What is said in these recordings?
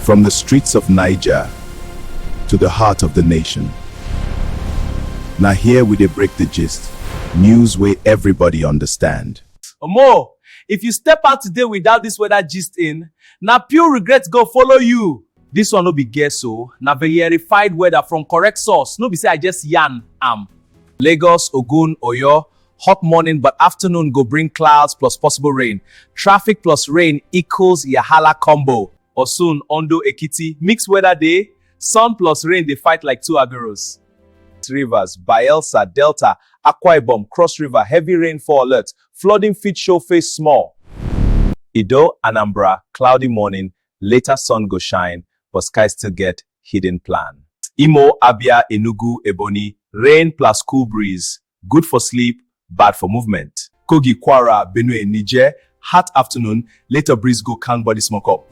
From the streets of Naija to the heart of the nation. Now here we dey break the gist. News where everybody understand. Omo, if you step out today without this weather gist in, na pure regret go follow you. This one no be guess o, na verified weather from correct source. No be say I just yarn am. Lagos, Ogun, Oyo, hot morning but afternoon go bring clouds plus possible rain. Traffic plus rain equals Yahala combo. Osun, Ondo, Ekiti, mixed weather day. Sun plus rain dey fight like two agueros. Rivers, Bayelsa, Delta, Akwa Ibom, Cross River, heavy rainfall alert. Flooding fit show face small. Edo, Anambra, cloudy morning. Later sun go shine, but sky still get hidden plan. Imo, Abia, Enugu, Ebonyi, rain plus cool breeze. Good for sleep, bad for movement. Kogi, Kwara, Benue, Niger, hot afternoon. Later breeze go calm body smoke up.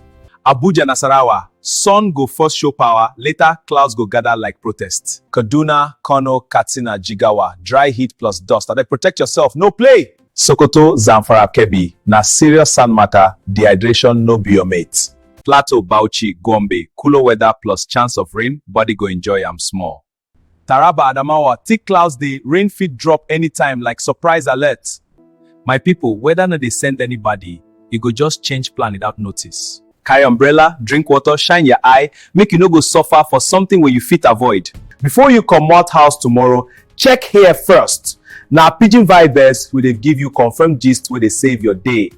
Abuja, Nasarawa, sun go first show power, later clouds go gather like protest. Kaduna, Kano, Katsina, Jigawa, dry heat plus dust. And protect yourself, no play. Sokoto, Zamfara, Kebbi, na serious sun matter, dehydration no be your mate. Plateau, Bauchi, Gombe, cooler weather plus chance of rain, body go enjoy am small. Taraba, Adamawa, thick clouds dey, rain fit drop anytime like surprise alert. My people, weather no dey send anybody, you go just change plan without notice. Carry umbrella, drink water, shine your eye, make you no go suffer for something where you fit avoid. Before you come out house tomorrow, check here first. Now Pidgin Vibez will give you confirmed gist where they save your day.